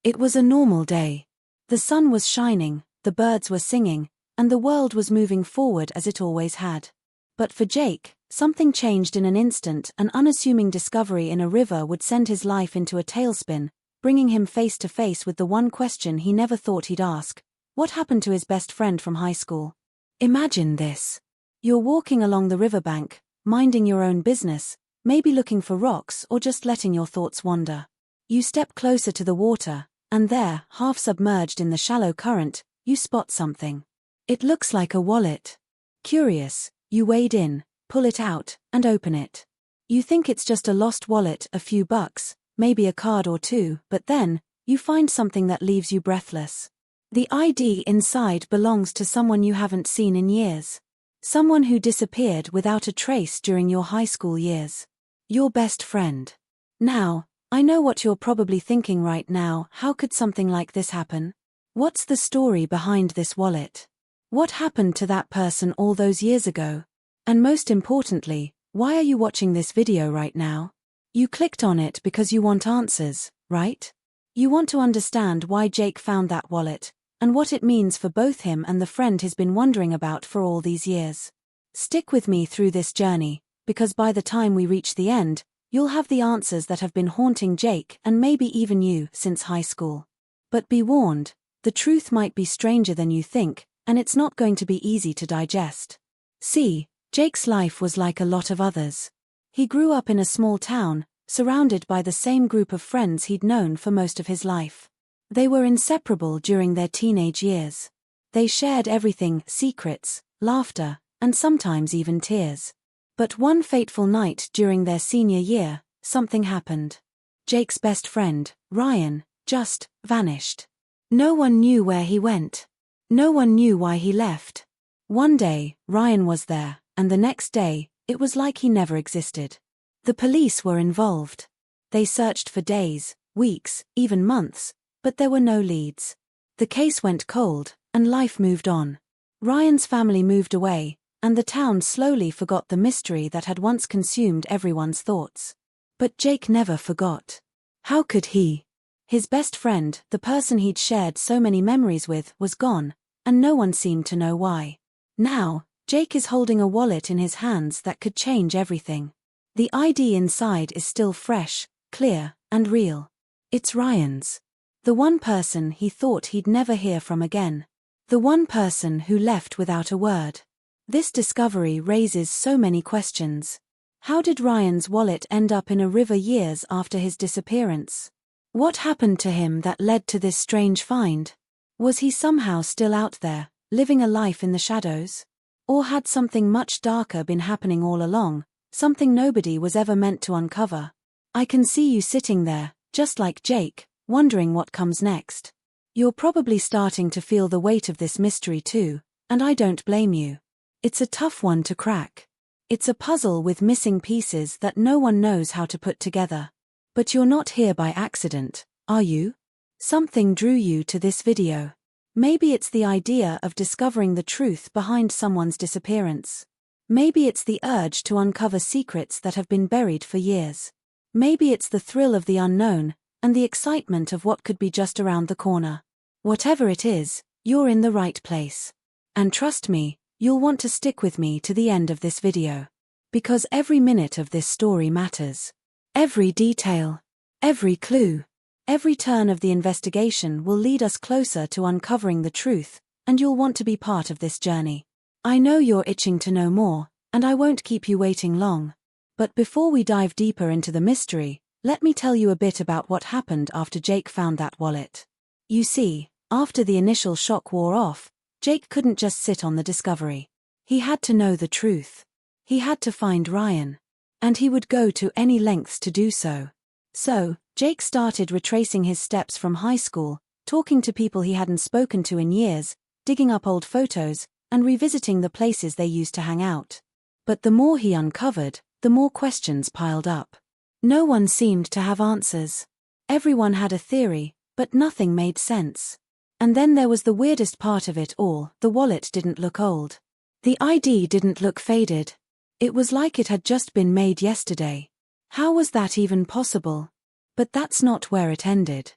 It was a normal day. The sun was shining, the birds were singing, and the world was moving forward as it always had. But for Jake, something changed in an instant. An unassuming discovery in a river would send his life into a tailspin, bringing him face to face with the one question he never thought he'd ask: what happened to his best friend from high school? Imagine this. You're walking along the riverbank, minding your own business, maybe looking for rocks or just letting your thoughts wander. You step closer to the water, and there, half submerged in the shallow current, you spot something. It looks like a wallet. Curious, you wade in, pull it out, and open it. You think it's just a lost wallet, a few bucks, maybe a card or two, but then, you find something that leaves you breathless. The ID inside belongs to someone you haven't seen in years. Someone who disappeared without a trace during your high school years. Your best friend. Now, I know what you're probably thinking right now: how could something like this happen? What's the story behind this wallet? What happened to that person all those years ago? And most importantly, why are you watching this video right now? You clicked on it because you want answers, right? You want to understand why Jake found that wallet, and what it means for both him and the friend he's been wondering about for all these years. Stick with me through this journey, because by the time we reach the end, you'll have the answers that have been haunting Jake and maybe even you since high school. But be warned, the truth might be stranger than you think, and it's not going to be easy to digest. See, Jake's life was like a lot of others. He grew up in a small town, surrounded by the same group of friends he'd known for most of his life. They were inseparable during their teenage years. They shared everything: secrets, laughter, and sometimes even tears. But one fateful night during their senior year, something happened. Jake's best friend, Ryan, just vanished. No one knew where he went. No one knew why he left. One day, Ryan was there, and the next day, it was like he never existed. The police were involved. They searched for days, weeks, even months, but there were no leads. The case went cold, and life moved on. Ryan's family moved away, and the town slowly forgot the mystery that had once consumed everyone's thoughts. But Jake never forgot. How could he? His best friend, the person he'd shared so many memories with, was gone, and no one seemed to know why. Now, Jake is holding a wallet in his hands that could change everything. The ID inside is still fresh, clear, and real. It's Ryan's. The one person he thought he'd never hear from again. The one person who left without a word. This discovery raises so many questions. How did Ryan's wallet end up in a river years after his disappearance? What happened to him that led to this strange find? Was he somehow still out there, living a life in the shadows? Or had something much darker been happening all along, something nobody was ever meant to uncover? I can see you sitting there, just like Jake, wondering what comes next. You're probably starting to feel the weight of this mystery too, and I don't blame you. It's a tough one to crack. It's a puzzle with missing pieces that no one knows how to put together. But you're not here by accident, are you? Something drew you to this video. Maybe it's the idea of discovering the truth behind someone's disappearance. Maybe it's the urge to uncover secrets that have been buried for years. Maybe it's the thrill of the unknown, and the excitement of what could be just around the corner. Whatever it is, you're in the right place. And trust me, you'll want to stick with me to the end of this video. Because every minute of this story matters. Every detail, every clue, every turn of the investigation will lead us closer to uncovering the truth, and you'll want to be part of this journey. I know you're itching to know more, and I won't keep you waiting long. But before we dive deeper into the mystery, let me tell you a bit about what happened after Jake found that wallet. You see, after the initial shock wore off, Jake couldn't just sit on the discovery. He had to know the truth. He had to find Ryan. And he would go to any lengths to do so. So, Jake started retracing his steps from high school, talking to people he hadn't spoken to in years, digging up old photos, and revisiting the places they used to hang out. But the more he uncovered, the more questions piled up. No one seemed to have answers. Everyone had a theory, but nothing made sense. And then there was the weirdest part of it all: the wallet didn't look old. The ID didn't look faded. It was like it had just been made yesterday. How was that even possible? But that's not where it ended.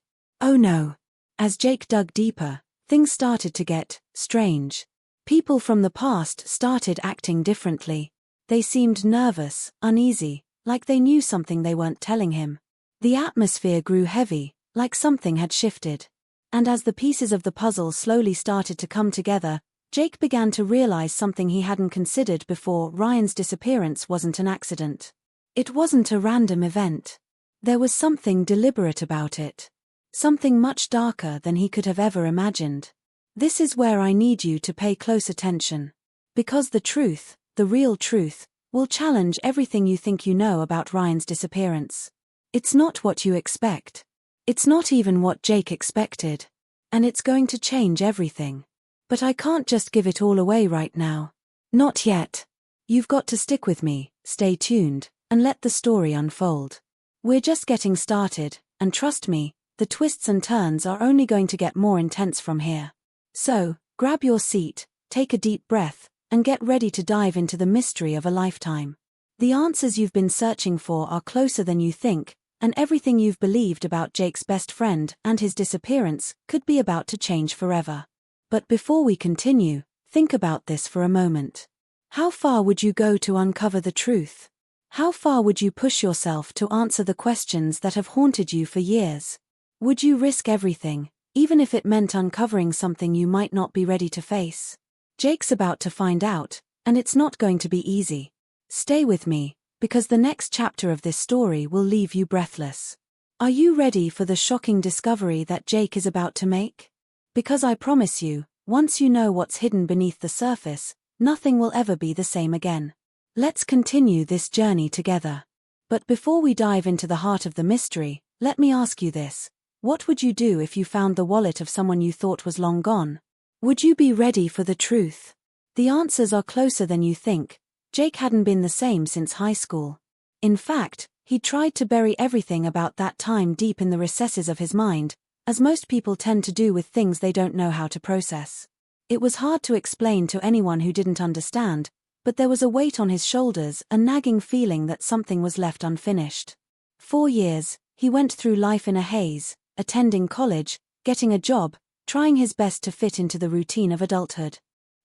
Oh no. As Jake dug deeper, things started to get strange. People from the past started acting differently. They seemed nervous, uneasy, like they knew something they weren't telling him. The atmosphere grew heavy, like something had shifted. And as the pieces of the puzzle slowly started to come together, Jake began to realize something he hadn't considered before. Ryan's disappearance wasn't an accident. It wasn't a random event. There was something deliberate about it. Something much darker than he could have ever imagined. This is where I need you to pay close attention. Because the truth, the real truth, will challenge everything you think you know about Ryan's disappearance. It's not what you expect. It's not even what Jake expected. And it's going to change everything. But I can't just give it all away right now. Not yet. You've got to stick with me, stay tuned, and let the story unfold. We're just getting started, and trust me, the twists and turns are only going to get more intense from here. So, grab your seat, take a deep breath, and get ready to dive into the mystery of a lifetime. The answers you've been searching for are closer than you think, and everything you've believed about Jake's best friend and his disappearance could be about to change forever. But before we continue, think about this for a moment. How far would you go to uncover the truth? How far would you push yourself to answer the questions that have haunted you for years? Would you risk everything, even if it meant uncovering something you might not be ready to face? Jake's about to find out, and it's not going to be easy. Stay with me, because the next chapter of this story will leave you breathless. Are you ready for the shocking discovery that Jake is about to make? Because I promise you, once you know what's hidden beneath the surface, nothing will ever be the same again. Let's continue this journey together. But before we dive into the heart of the mystery, let me ask you this. What would you do if you found the wallet of someone you thought was long gone? Would you be ready for the truth? The answers are closer than you think. Jake hadn't been the same since high school. In fact, he tried to bury everything about that time deep in the recesses of his mind, as most people tend to do with things they don't know how to process. It was hard to explain to anyone who didn't understand, but there was a weight on his shoulders, a nagging feeling that something was left unfinished. 4 years, he went through life in a haze, attending college, getting a job, trying his best to fit into the routine of adulthood.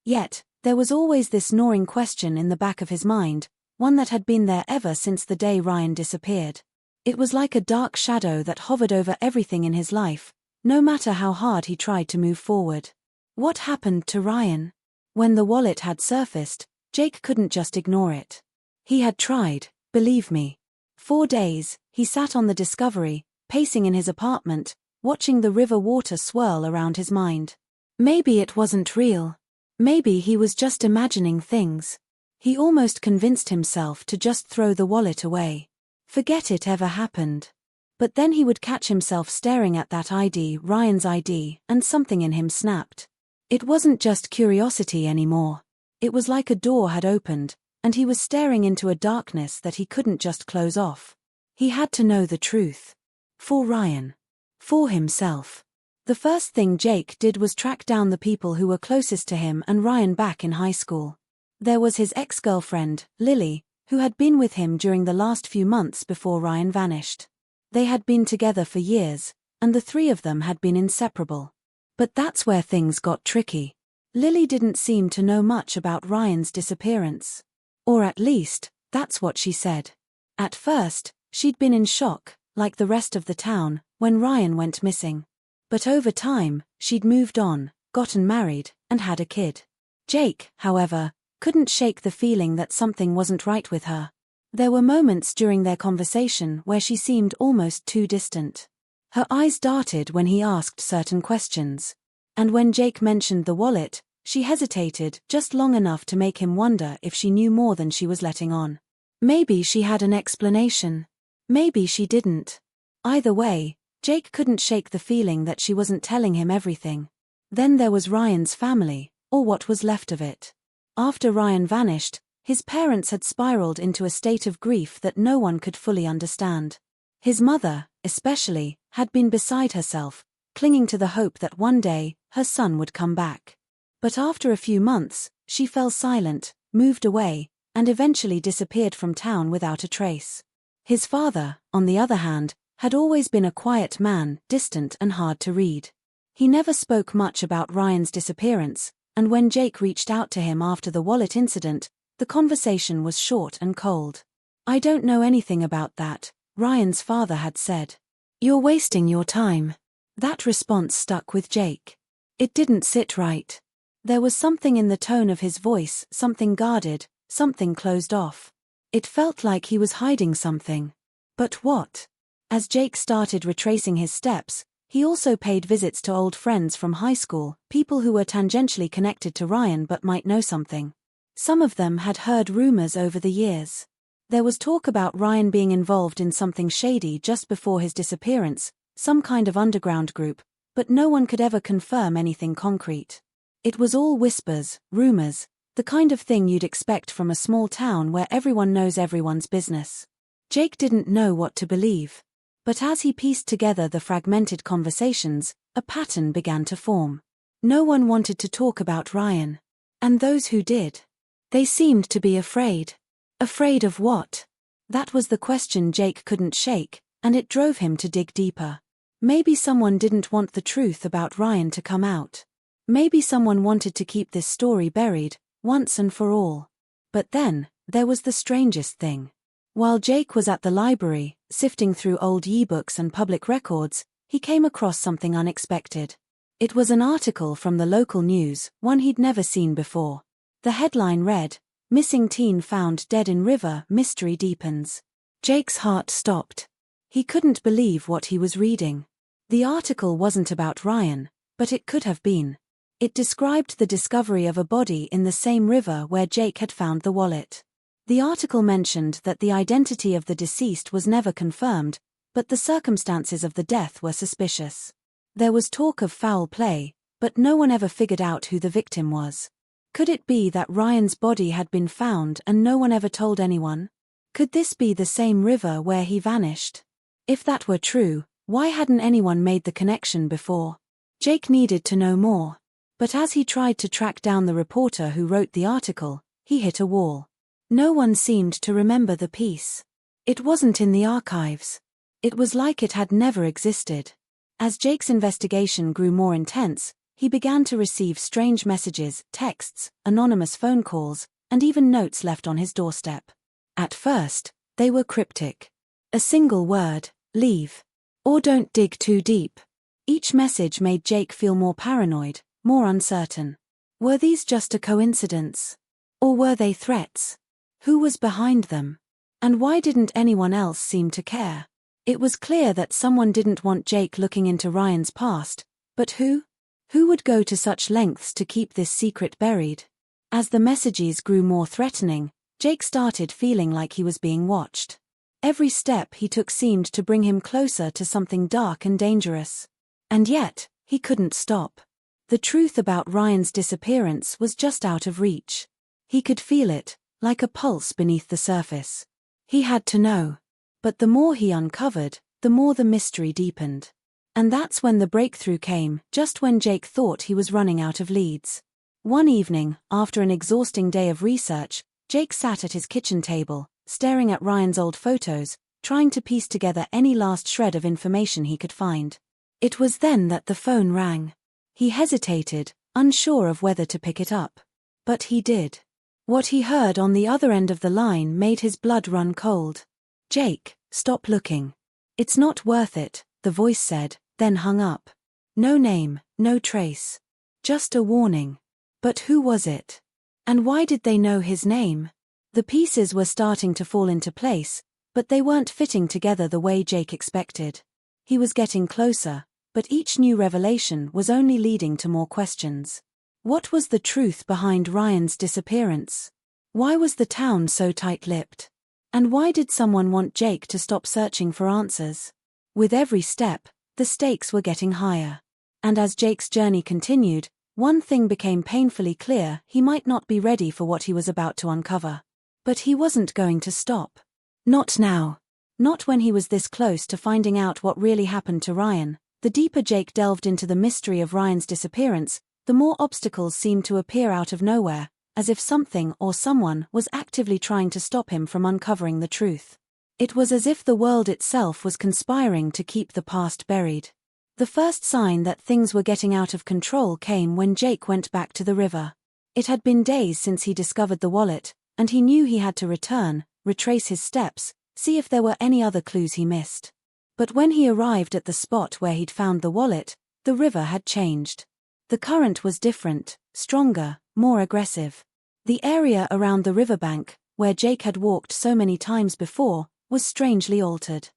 Yet, there was always this gnawing question in the back of his mind, one that had been there ever since the day Ryan disappeared. It was like a dark shadow that hovered over everything in his life, no matter how hard he tried to move forward. What happened to Ryan? When the wallet had surfaced, Jake couldn't just ignore it. He had tried, believe me. 4 days, he sat on the discovery, pacing in his apartment, watching the river water swirl around his mind. Maybe it wasn't real. Maybe he was just imagining things. He almost convinced himself to just throw the wallet away. Forget it ever happened. But then he would catch himself staring at that ID, Ryan's ID, and something in him snapped. It wasn't just curiosity anymore. It was like a door had opened, and he was staring into a darkness that he couldn't just close off. He had to know the truth. For Ryan. For himself. The first thing Jake did was track down the people who were closest to him and Ryan back in high school. There was his ex-girlfriend, Lily, who had been with him during the last few months before Ryan vanished. They had been together for years, and the three of them had been inseparable. But that's where things got tricky. Lily didn't seem to know much about Ryan's disappearance. Or at least, that's what she said. At first, she'd been in shock, like the rest of the town, when Ryan went missing. But over time, she'd moved on, gotten married, and had a kid. Jake, however, couldn't shake the feeling that something wasn't right with her. There were moments during their conversation where she seemed almost too distant. Her eyes darted when he asked certain questions. And when Jake mentioned the wallet, she hesitated just long enough to make him wonder if she knew more than she was letting on. Maybe she had an explanation. Maybe she didn't. Either way, Jake couldn't shake the feeling that she wasn't telling him everything. Then there was Ryan's family, or what was left of it. After Ryan vanished, his parents had spiraled into a state of grief that no one could fully understand. His mother, especially, had been beside herself, clinging to the hope that one day, her son would come back. But after a few months, she fell silent, moved away, and eventually disappeared from town without a trace. His father, on the other hand, had always been a quiet man, distant and hard to read. He never spoke much about Ryan's disappearance, and when Jake reached out to him after the wallet incident, the conversation was short and cold. "I don't know anything about that," Ryan's father had said. "You're wasting your time." That response stuck with Jake. It didn't sit right. There was something in the tone of his voice, something guarded, something closed off. It felt like he was hiding something. But what? As Jake started retracing his steps, he also paid visits to old friends from high school, people who were tangentially connected to Ryan but might know something. Some of them had heard rumors over the years. There was talk about Ryan being involved in something shady just before his disappearance, some kind of underground group, but no one could ever confirm anything concrete. It was all whispers, rumors, the kind of thing you'd expect from a small town where everyone knows everyone's business. Jake didn't know what to believe. But as he pieced together the fragmented conversations, a pattern began to form. No one wanted to talk about Ryan. And those who did, they seemed to be afraid. Afraid of what? That was the question Jake couldn't shake, and it drove him to dig deeper. Maybe someone didn't want the truth about Ryan to come out. Maybe someone wanted to keep this story buried, once and for all. But then, there was the strangest thing. While Jake was at the library, sifting through old yearbooks and public records, he came across something unexpected. It was an article from the local news, one he'd never seen before. The headline read, "Missing Teen Found Dead in River, Mystery Deepens." Jake's heart stopped. He couldn't believe what he was reading. The article wasn't about Ryan, but it could have been. It described the discovery of a body in the same river where Jake had found the wallet. The article mentioned that the identity of the deceased was never confirmed, but the circumstances of the death were suspicious. There was talk of foul play, but no one ever figured out who the victim was. Could it be that Ryan's body had been found and no one ever told anyone? Could this be the same river where he vanished? If that were true, why hadn't anyone made the connection before? Jake needed to know more. But as he tried to track down the reporter who wrote the article, he hit a wall. No one seemed to remember the piece. It wasn't in the archives. It was like it had never existed. As Jake's investigation grew more intense, he began to receive strange messages, texts, anonymous phone calls, and even notes left on his doorstep. At first, they were cryptic. A single word, "Leave," or "Don't dig too deep." Each message made Jake feel more paranoid, more uncertain. Were these just a coincidence? Or were they threats? Who was behind them? And why didn't anyone else seem to care? It was clear that someone didn't want Jake looking into Ryan's past, but who? Who would go to such lengths to keep this secret buried? As the messages grew more threatening, Jake started feeling like he was being watched. Every step he took seemed to bring him closer to something dark and dangerous. And yet, he couldn't stop. The truth about Ryan's disappearance was just out of reach. He could feel it, like a pulse beneath the surface. He had to know. But the more he uncovered, the more the mystery deepened. And that's when the breakthrough came, just when Jake thought he was running out of leads. One evening, after an exhausting day of research, Jake sat at his kitchen table, staring at Ryan's old photos, trying to piece together any last shred of information he could find. It was then that the phone rang. He hesitated, unsure of whether to pick it up. But he did. What he heard on the other end of the line made his blood run cold. "Jake, stop looking. It's not worth it," the voice said, then hung up. No name, no trace. Just a warning. But who was it? And why did they know his name? The pieces were starting to fall into place, but they weren't fitting together the way Jake expected. He was getting closer, but each new revelation was only leading to more questions. What was the truth behind Ryan's disappearance? Why was the town so tight-lipped? And why did someone want Jake to stop searching for answers? With every step, the stakes were getting higher. And as Jake's journey continued, one thing became painfully clear: he might not be ready for what he was about to uncover. But he wasn't going to stop. Not now. Not when he was this close to finding out what really happened to Ryan. The deeper Jake delved into the mystery of Ryan's disappearance, the more obstacles seemed to appear out of nowhere, as if something or someone was actively trying to stop him from uncovering the truth. It was as if the world itself was conspiring to keep the past buried. The first sign that things were getting out of control came when Jake went back to the river. It had been days since he discovered the wallet, and he knew he had to return, retrace his steps, see if there were any other clues he missed. But when he arrived at the spot where he'd found the wallet, the river had changed. The current was different, stronger, more aggressive. The area around the riverbank, where Jake had walked so many times before, was strangely altered.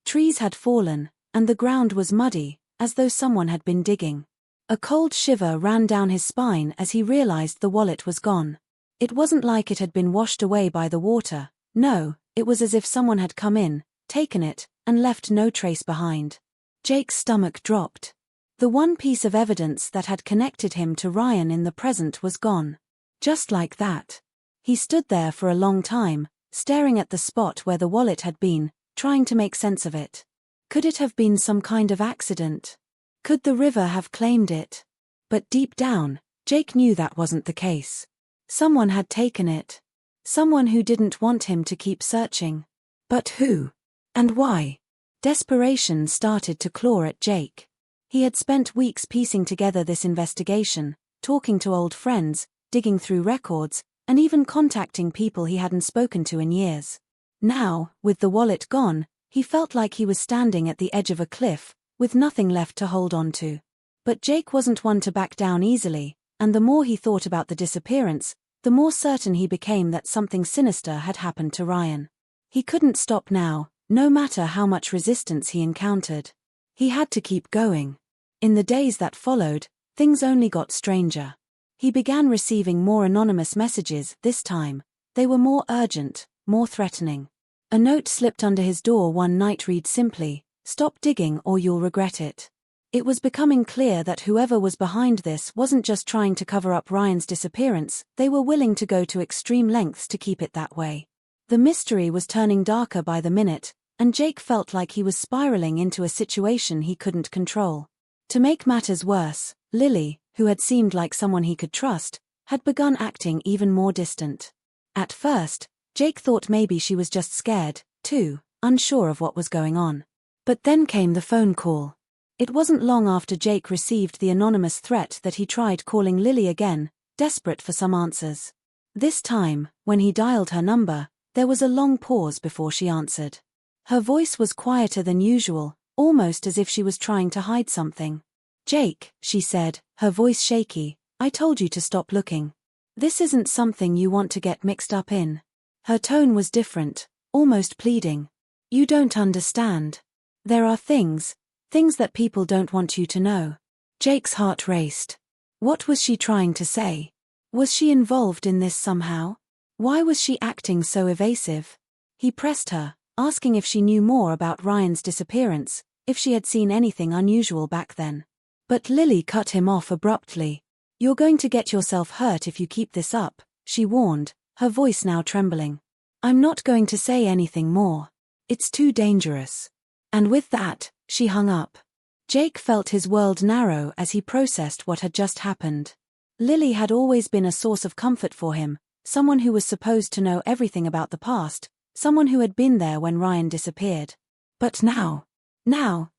Trees had fallen, and the ground was muddy, as though someone had been digging. A cold shiver ran down his spine as he realized the wallet was gone. It wasn't like it had been washed away by the water. No, it was as if someone had come in, taken it, and left no trace behind. Jake's stomach dropped. The one piece of evidence that had connected him to Ryan in the present was gone. Just like that. He stood there for a long time, staring at the spot where the wallet had been, trying to make sense of it. Could it have been some kind of accident? Could the river have claimed it? But deep down, Jake knew that wasn't the case. Someone had taken it. Someone who didn't want him to keep searching. But who? And why? Desperation started to claw at Jake. He had spent weeks piecing together this investigation, talking to old friends, digging through records, and even contacting people he hadn't spoken to in years. Now, with the wallet gone, he felt like he was standing at the edge of a cliff, with nothing left to hold on to. But Jake wasn't one to back down easily, and the more he thought about the disappearance, the more certain he became that something sinister had happened to Ryan. He couldn't stop now, no matter how much resistance he encountered. He had to keep going. In the days that followed, things only got stranger. He began receiving more anonymous messages this time. They were more urgent, more threatening. A note slipped under his door one night read simply, "Stop digging or you'll regret it." It was becoming clear that whoever was behind this wasn't just trying to cover up Ryan's disappearance, they were willing to go to extreme lengths to keep it that way. The mystery was turning darker by the minute, and Jake felt like he was spiraling into a situation he couldn't control. To make matters worse, Lily, who had seemed like someone he could trust, had begun acting even more distant. At first, Jake thought maybe she was just scared, too, unsure of what was going on. But then came the phone call. It wasn't long after Jake received the anonymous threat that he tried calling Lily again, desperate for some answers. This time, when he dialed her number, there was a long pause before she answered. Her voice was quieter than usual, almost as if she was trying to hide something. "Jake," she said, her voice shaky, "I told you to stop looking. This isn't something you want to get mixed up in." Her tone was different, almost pleading. "You don't understand. There are things that people don't want you to know." Jake's heart raced. What was she trying to say? Was she involved in this somehow? Why was she acting so evasive? He pressed her, asking if she knew more about Ryan's disappearance, if she had seen anything unusual back then. But Lily cut him off abruptly. "You're going to get yourself hurt if you keep this up," she warned, her voice now trembling. "I'm not going to say anything more. It's too dangerous." And with that, she hung up. Jake felt his world narrow as he processed what had just happened. Lily had always been a source of comfort for him, someone who was supposed to know everything about the past, someone who had been there when Ryan disappeared. But now,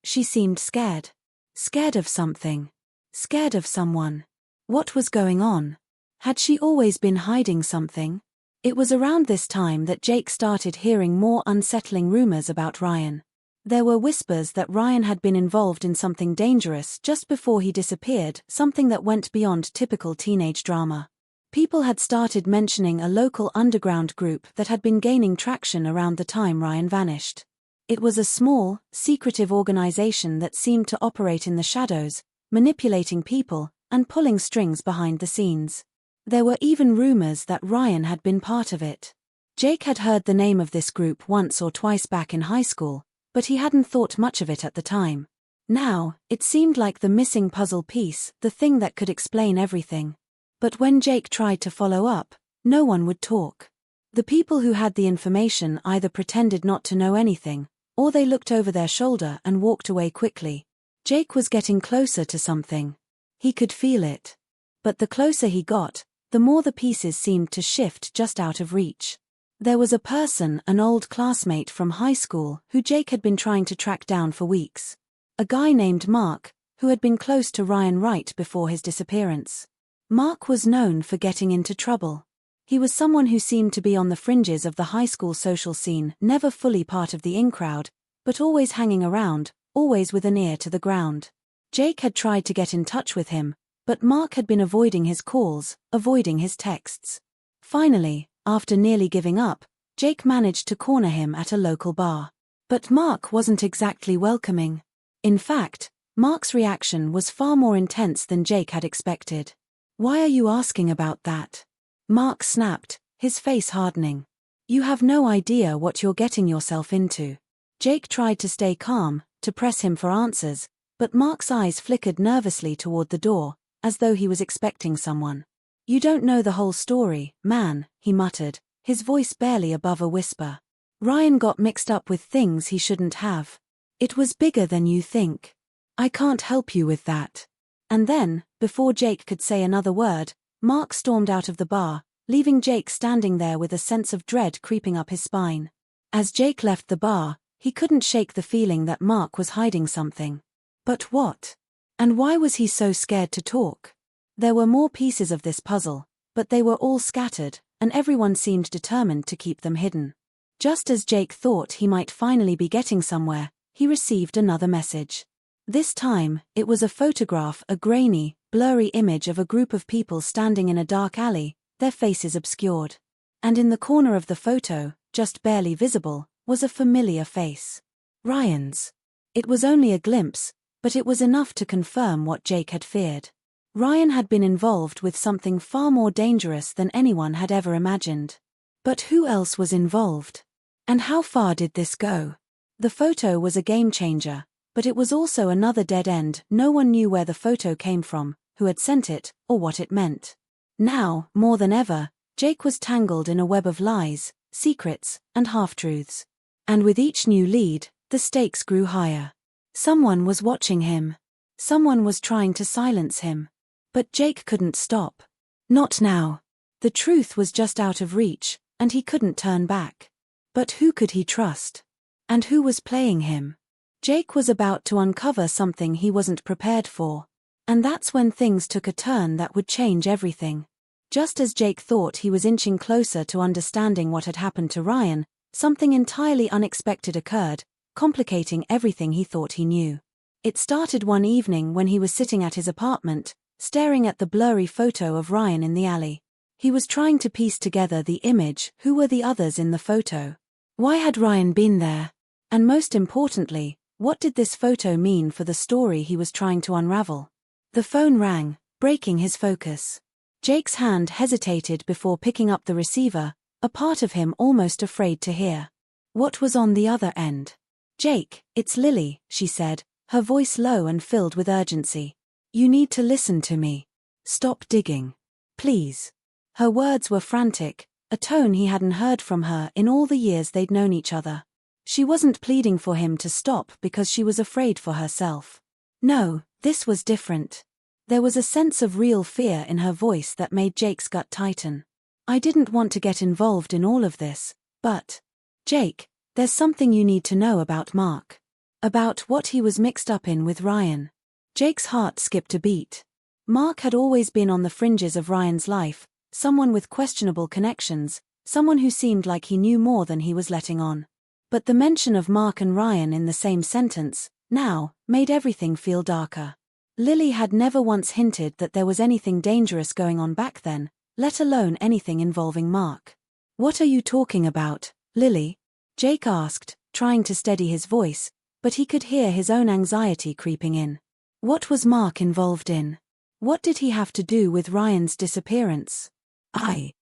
she seemed scared. Scared of something. Scared of someone. What was going on? Had she always been hiding something? It was around this time that Jake started hearing more unsettling rumors about Ryan. There were whispers that Ryan had been involved in something dangerous just before he disappeared, something that went beyond typical teenage drama. People had started mentioning a local underground group that had been gaining traction around the time Ryan vanished. It was a small, secretive organization that seemed to operate in the shadows, manipulating people, and pulling strings behind the scenes. There were even rumors that Ryan had been part of it. Jake had heard the name of this group once or twice back in high school, but he hadn't thought much of it at the time. Now, it seemed like the missing puzzle piece, the thing that could explain everything. But when Jake tried to follow up, no one would talk. The people who had the information either pretended not to know anything, or they looked over their shoulder and walked away quickly. Jake was getting closer to something. He could feel it. But the closer he got, the more the pieces seemed to shift just out of reach. There was a person, an old classmate from high school, who Jake had been trying to track down for weeks. A guy named Mark, who had been close to Ryan right before his disappearance. Mark was known for getting into trouble. He was someone who seemed to be on the fringes of the high school social scene, never fully part of the in-crowd, but always hanging around, always with an ear to the ground. Jake had tried to get in touch with him, but Mark had been avoiding his calls, avoiding his texts. Finally, after nearly giving up, Jake managed to corner him at a local bar. But Mark wasn't exactly welcoming. In fact, Mark's reaction was far more intense than Jake had expected. "Why are you asking about that?" Mark snapped, his face hardening. "You have no idea what you're getting yourself into." Jake tried to stay calm, to press him for answers, but Mark's eyes flickered nervously toward the door, as though he was expecting someone. "You don't know the whole story, man," he muttered, his voice barely above a whisper. "Ryan got mixed up with things he shouldn't have. It was bigger than you think. I can't help you with that." And then, before Jake could say another word, Mark stormed out of the bar, leaving Jake standing there with a sense of dread creeping up his spine. As Jake left the bar, he couldn't shake the feeling that Mark was hiding something. But what? And why was he so scared to talk? There were more pieces of this puzzle, but they were all scattered, and everyone seemed determined to keep them hidden. Just as Jake thought he might finally be getting somewhere, he received another message. This time, it was a photograph, a grainy, blurry image of a group of people standing in a dark alley, their faces obscured. And in the corner of the photo, just barely visible, was a familiar face. Ryan's. It was only a glimpse, but it was enough to confirm what Jake had feared. Ryan had been involved with something far more dangerous than anyone had ever imagined. But who else was involved? And how far did this go? The photo was a game changer, but it was also another dead end. No one knew where the photo came from, who had sent it, or what it meant. Now, more than ever, Jake was tangled in a web of lies, secrets, and half-truths. And with each new lead, the stakes grew higher. Someone was watching him. Someone was trying to silence him. But Jake couldn't stop. Not now. The truth was just out of reach, and he couldn't turn back. But who could he trust? And who was playing him? Jake was about to uncover something he wasn't prepared for. And that's when things took a turn that would change everything. Just as Jake thought he was inching closer to understanding what had happened to Ryan, something entirely unexpected occurred, complicating everything he thought he knew. It started one evening when he was sitting at his apartment, staring at the blurry photo of Ryan in the alley. He was trying to piece together the image. Who were the others in the photo? Why had Ryan been there? And most importantly, what did this photo mean for the story he was trying to unravel? The phone rang, breaking his focus. Jake's hand hesitated before picking up the receiver, a part of him almost afraid to hear. What was on the other end? "Jake, it's Lily," she said, her voice low and filled with urgency. "You need to listen to me. Stop digging. Please." Her words were frantic, a tone he hadn't heard from her in all the years they'd known each other. She wasn't pleading for him to stop because she was afraid for herself. No, this was different. There was a sense of real fear in her voice that made Jake's gut tighten. "I didn't want to get involved in all of this, but... Jake, there's something you need to know about Mark. About what he was mixed up in with Ryan." Jake's heart skipped a beat. Mark had always been on the fringes of Ryan's life, someone with questionable connections, someone who seemed like he knew more than he was letting on. But the mention of Mark and Ryan in the same sentence, now, made everything feel darker. Lily had never once hinted that there was anything dangerous going on back then, let alone anything involving Mark. "What are you talking about, Lily?" Jake asked, trying to steady his voice, but he could hear his own anxiety creeping in. What was Mark involved in? What did he have to do with Ryan's disappearance? I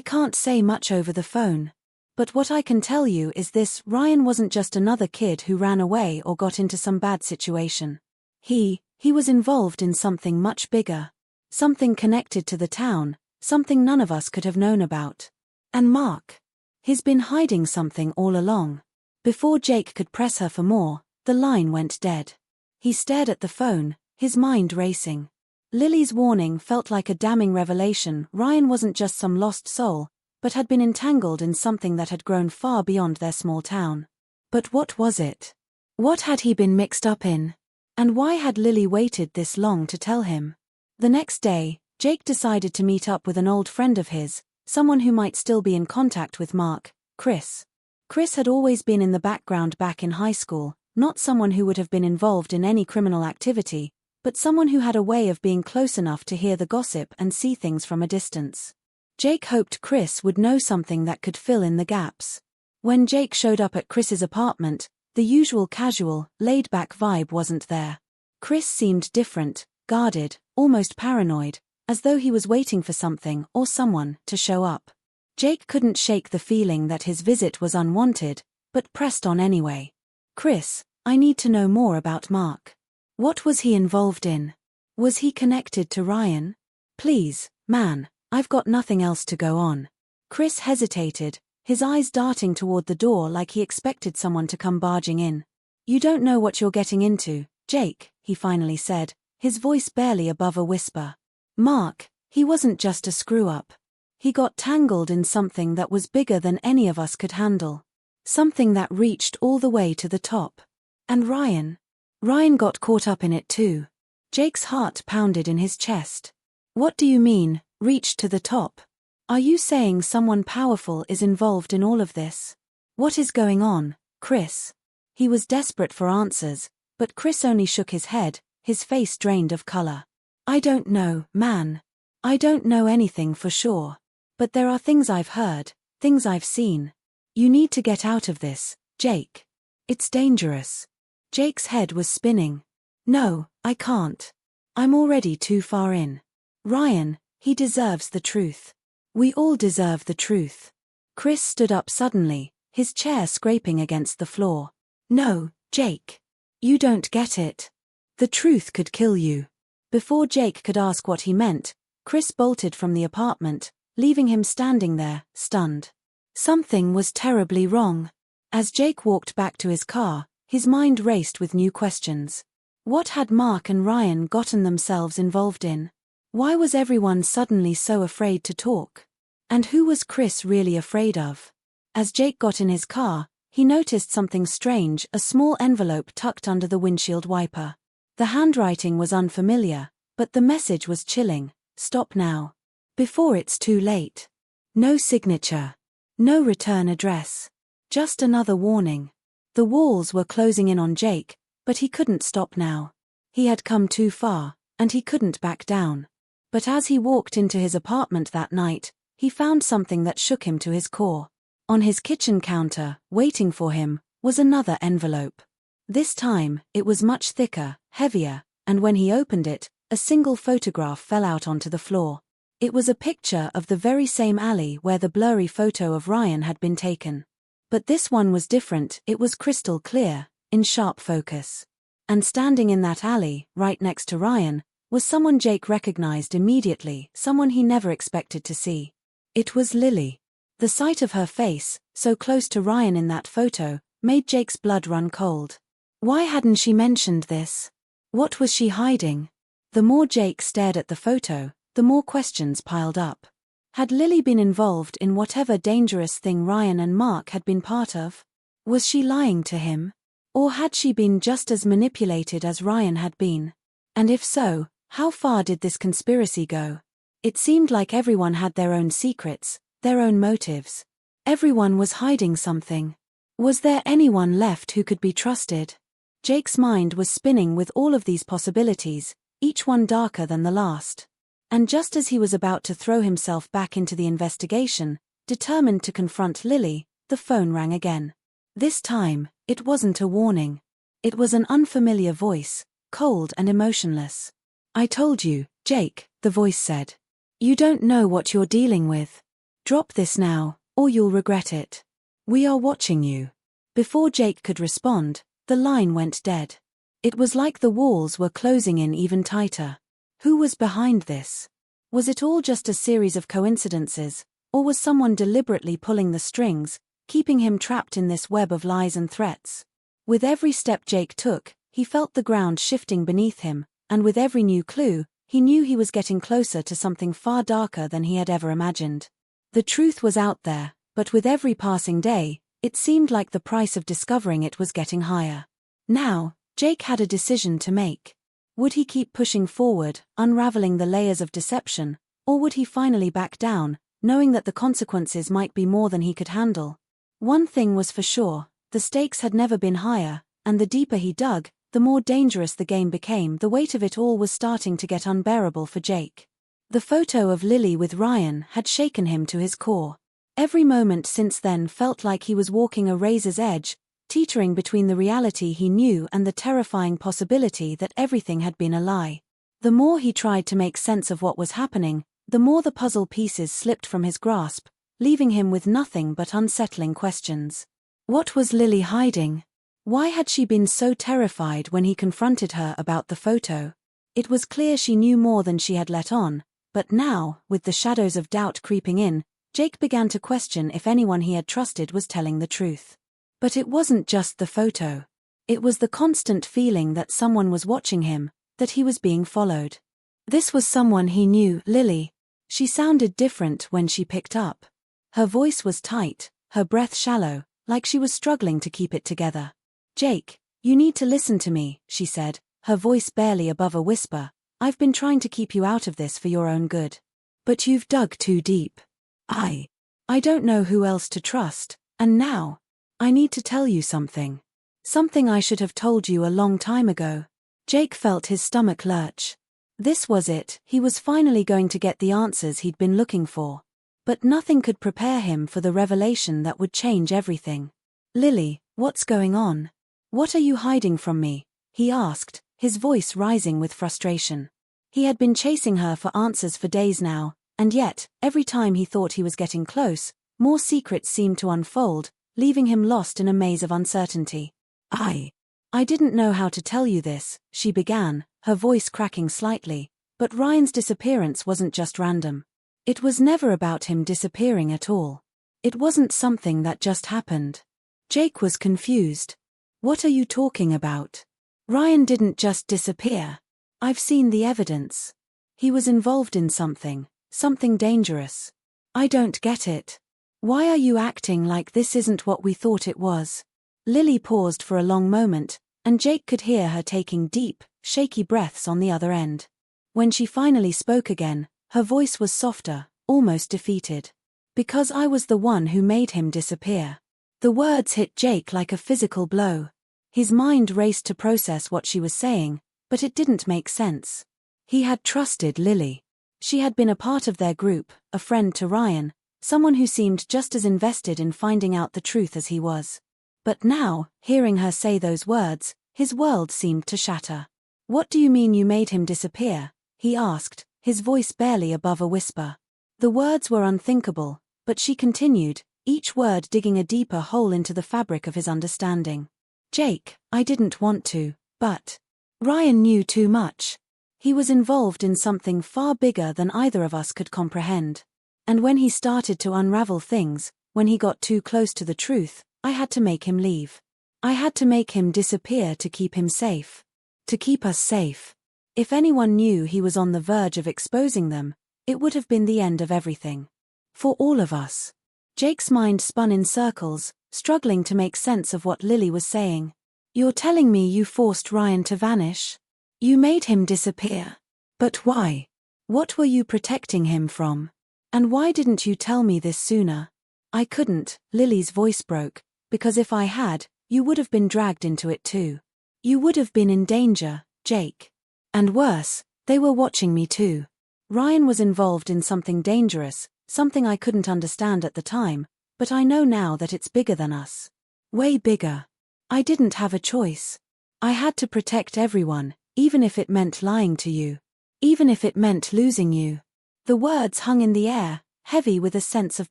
can't say much over the phone. But what I can tell you is this: Ryan wasn't just another kid who ran away or got into some bad situation. He was involved in something much bigger. Something connected to the town, something none of us could have known about. And Mark? He's been hiding something all along. Before Jake could press her for more, the line went dead. He stared at the phone, his mind racing. Lily's warning felt like a damning revelation. Ryan wasn't just some lost soul, but had been entangled in something that had grown far beyond their small town. But what was it? What had he been mixed up in? And why had Lily waited this long to tell him? The next day, Jake decided to meet up with an old friend of his, someone who might still be in contact with Mark, Chris. Chris had always been in the background back in high school, not someone who would have been involved in any criminal activity, but someone who had a way of being close enough to hear the gossip and see things from a distance. Jake hoped Chris would know something that could fill in the gaps. When Jake showed up at Chris's apartment, the usual casual, laid-back vibe wasn't there. Chris seemed different, guarded, almost paranoid, as though he was waiting for something or someone to show up. Jake couldn't shake the feeling that his visit was unwanted, but pressed on anyway. "Chris, I need to know more about Mark. What was he involved in? Was he connected to Ryan? Please, man, I've got nothing else to go on." Chris hesitated, his eyes darting toward the door like he expected someone to come barging in. "You don't know what you're getting into, Jake," he finally said, his voice barely above a whisper. "Mark, he wasn't just a screw-up. He got tangled in something that was bigger than any of us could handle. Something that reached all the way to the top. And Ryan got caught up in it too." Jake's heart pounded in his chest. "What do you mean, reached to the top? Are you saying someone powerful is involved in all of this? What is going on, Chris?" He was desperate for answers, but Chris only shook his head, his face drained of color. "I don't know, man. I don't know anything for sure. But there are things I've heard, things I've seen. You need to get out of this, Jake. It's dangerous." Jake's head was spinning. "No, I can't. I'm already too far in. Ryan, he deserves the truth. We all deserve the truth." Chris stood up suddenly, his chair scraping against the floor. "No, Jake. You don't get it. The truth could kill you." Before Jake could ask what he meant, Chris bolted from the apartment, leaving him standing there, stunned. Something was terribly wrong. As Jake walked back to his car, his mind raced with new questions. What had Mark and Ryan gotten themselves involved in? Why was everyone suddenly so afraid to talk? And who was Chris really afraid of? As Jake got in his car, he noticed something strange, a small envelope tucked under the windshield wiper. The handwriting was unfamiliar, but the message was chilling. "Stop now. Before it's too late." No signature. No return address. Just another warning. The walls were closing in on Jake, but he couldn't stop now. He had come too far, and he couldn't back down. But as he walked into his apartment that night, he found something that shook him to his core. On his kitchen counter, waiting for him, was another envelope. This time, it was much thicker, heavier, and when he opened it, a single photograph fell out onto the floor. It was a picture of the very same alley where the blurry photo of Ryan had been taken. But this one was different, it was crystal clear, in sharp focus. And standing in that alley, right next to Ryan, was someone Jake recognized immediately, someone he never expected to see. It was Lily. The sight of her face, so close to Ryan in that photo, made Jake's blood run cold. Why hadn't she mentioned this? What was she hiding? The more Jake stared at the photo, the more questions piled up. Had Lily been involved in whatever dangerous thing Ryan and Mark had been part of? Was she lying to him? Or had she been just as manipulated as Ryan had been? And if so, how far did this conspiracy go? It seemed like everyone had their own secrets, their own motives. Everyone was hiding something. Was there anyone left who could be trusted? Jake's mind was spinning with all of these possibilities, each one darker than the last. And just as he was about to throw himself back into the investigation, determined to confront Lily, the phone rang again. This time, it wasn't a warning. It was an unfamiliar voice, cold and emotionless. "I told you, Jake," the voice said. "You don't know what you're dealing with. Drop this now, or you'll regret it. We are watching you." Before Jake could respond, the line went dead. It was like the walls were closing in even tighter. Who was behind this? Was it all just a series of coincidences, or was someone deliberately pulling the strings, keeping him trapped in this web of lies and threats? With every step Jake took, he felt the ground shifting beneath him, and with every new clue, he knew he was getting closer to something far darker than he had ever imagined. The truth was out there, but with every passing day, it seemed like the price of discovering it was getting higher. Now, Jake had a decision to make. Would he keep pushing forward, unraveling the layers of deception, or would he finally back down, knowing that the consequences might be more than he could handle? One thing was for sure, the stakes had never been higher, and the deeper he dug, the more dangerous the game became. The weight of it all was starting to get unbearable for Jake. The photo of Lily with Ryan had shaken him to his core. Every moment since then felt like he was walking a razor's edge, teetering between the reality he knew and the terrifying possibility that everything had been a lie. The more he tried to make sense of what was happening, the more the puzzle pieces slipped from his grasp, leaving him with nothing but unsettling questions. What was Lily hiding? Why had she been so terrified when he confronted her about the photo? It was clear she knew more than she had let on, but now, with the shadows of doubt creeping in, Jake began to question if anyone he had trusted was telling the truth. But it wasn't just the photo. It was the constant feeling that someone was watching him, that he was being followed. This was someone he knew, Lily. She sounded different when she picked up. Her voice was tight, her breath shallow, like she was struggling to keep it together. "Jake, you need to listen to me," she said, her voice barely above a whisper. "I've been trying to keep you out of this for your own good. But you've dug too deep. I don't know who else to trust, and now, I need to tell you something. Something I should have told you a long time ago." Jake felt his stomach lurch. This was it, he was finally going to get the answers he'd been looking for. But nothing could prepare him for the revelation that would change everything. "Lily, what's going on? What are you hiding from me?" he asked, his voice rising with frustration. He had been chasing her for answers for days now, and yet, every time he thought he was getting close, more secrets seemed to unfold, leaving him lost in a maze of uncertainty. I didn't know how to tell you this," she began, her voice cracking slightly, but Ryan's disappearance wasn't just random. It was never about him disappearing at all. It wasn't something that just happened. Jake was confused. "What are you talking about? Ryan didn't just disappear. I've seen the evidence. He was involved in something dangerous. I don't get it. Why are you acting like this isn't what we thought it was?" Lily paused for a long moment, and Jake could hear her taking deep, shaky breaths on the other end. When she finally spoke again, her voice was softer, almost defeated. "Because I was the one who made him disappear." The words hit Jake like a physical blow. His mind raced to process what she was saying, but it didn't make sense. He had trusted Lily. She had been a part of their group, a friend to Ryan, someone who seemed just as invested in finding out the truth as he was. But now, hearing her say those words, his world seemed to shatter. "What do you mean you made him disappear?" he asked, his voice barely above a whisper. The words were unthinkable, but she continued, each word digging a deeper hole into the fabric of his understanding. "Jake, I didn't want to, but Ryan knew too much. He was involved in something far bigger than either of us could comprehend. And when he started to unravel things, when he got too close to the truth, I had to make him leave. I had to make him disappear to keep him safe. To keep us safe. If anyone knew he was on the verge of exposing them, it would have been the end of everything. For all of us." Jake's mind spun in circles, struggling to make sense of what Lily was saying. "You're telling me you forced Ryan to vanish? You made him disappear. But why? What were you protecting him from? And why didn't you tell me this sooner?" "I couldn't," Lily's voice broke, "because if I had, you would have been dragged into it too. You would have been in danger, Jake. And worse, they were watching me too. Ryan was involved in something dangerous, something I couldn't understand at the time, but I know now that it's bigger than us. Way bigger. I didn't have a choice. I had to protect everyone, even if it meant lying to you. Even if it meant losing you." The words hung in the air, heavy with a sense of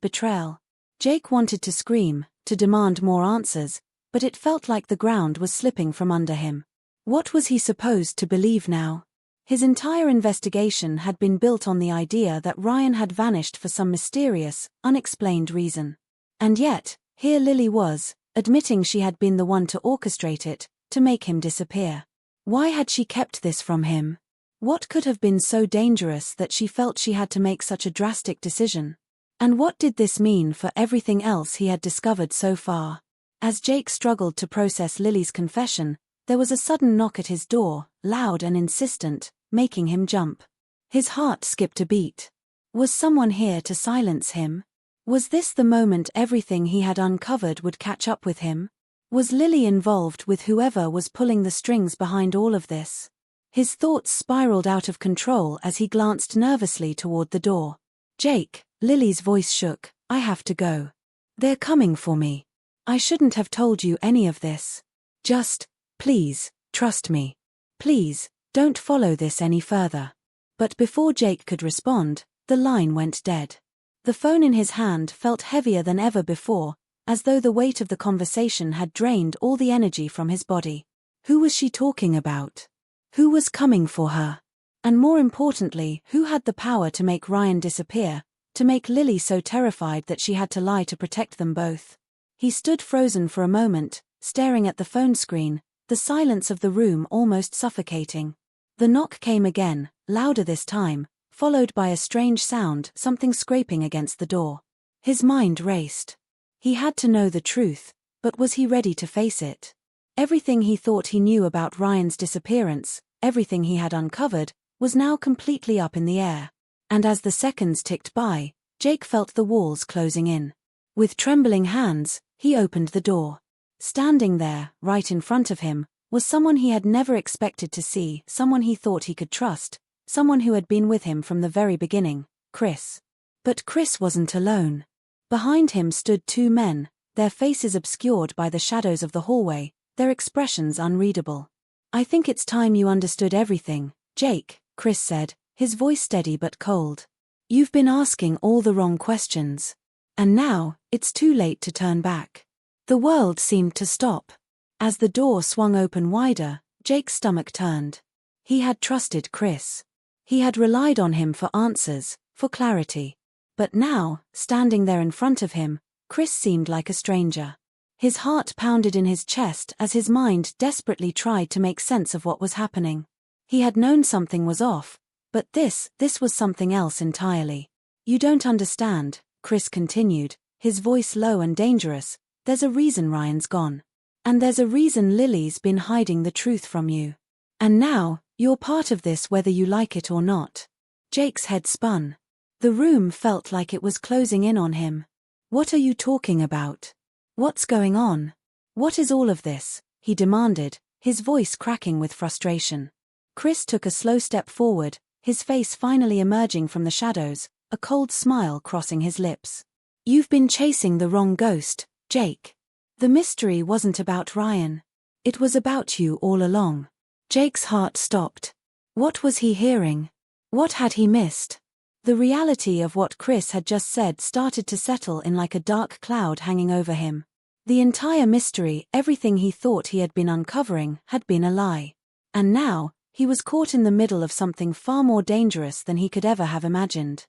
betrayal. Jake wanted to scream, to demand more answers, but it felt like the ground was slipping from under him. What was he supposed to believe now? His entire investigation had been built on the idea that Ryan had vanished for some mysterious, unexplained reason. And yet, here Lily was, admitting she had been the one to orchestrate it, to make him disappear. Why had she kept this from him? What could have been so dangerous that she felt she had to make such a drastic decision? And what did this mean for everything else he had discovered so far? As Jake struggled to process Lily's confession, there was a sudden knock at his door, loud and insistent, making him jump. His heart skipped a beat. Was someone here to silence him? Was this the moment everything he had uncovered would catch up with him? Was Lily involved with whoever was pulling the strings behind all of this? His thoughts spiraled out of control as he glanced nervously toward the door. Jake, Lily's voice shook, I have to go. They're coming for me. I shouldn't have told you any of this. Just, please, trust me. Please, don't follow this any further. But before Jake could respond, the line went dead. The phone in his hand felt heavier than ever before, as though the weight of the conversation had drained all the energy from his body. Who was she talking about? Who was coming for her? And more importantly, who had the power to make Ryan disappear, to make Lily so terrified that she had to lie to protect them both? He stood frozen for a moment, staring at the phone screen, the silence of the room almost suffocating. The knock came again, louder this time, followed by a strange sound, something scraping against the door. His mind raced. He had to know the truth, but was he ready to face it? Everything he thought he knew about Ryan's disappearance, everything he had uncovered, was now completely up in the air. And as the seconds ticked by, Jake felt the walls closing in. With trembling hands, he opened the door. Standing there, right in front of him, was someone he had never expected to see, someone he thought he could trust, someone who had been with him from the very beginning, Chris. But Chris wasn't alone. Behind him stood two men, their faces obscured by the shadows of the hallway, their expressions unreadable. I think it's time you understood everything, Jake, Chris said, his voice steady but cold. You've been asking all the wrong questions. And now, it's too late to turn back. The world seemed to stop. As the door swung open wider, Jake's stomach turned. He had trusted Chris. He had relied on him for answers, for clarity. But now, standing there in front of him, Chris seemed like a stranger. His heart pounded in his chest as his mind desperately tried to make sense of what was happening. He had known something was off, but this was something else entirely. You don't understand, Chris continued, his voice low and dangerous. There's a reason Ryan's gone. And there's a reason Lily's been hiding the truth from you. And now, you're part of this whether you like it or not. Jake's head spun. The room felt like it was closing in on him. What are you talking about? What's going on? What is all of this? He demanded, his voice cracking with frustration. Chris took a slow step forward, his face finally emerging from the shadows, a cold smile crossing his lips. You've been chasing the wrong ghost, Jake. The mystery wasn't about Ryan. It was about you all along. Jake's heart stopped. What was he hearing? What had he missed? The reality of what Chris had just said started to settle in like a dark cloud hanging over him. The entire mystery, everything he thought he had been uncovering, had been a lie. And now, he was caught in the middle of something far more dangerous than he could ever have imagined.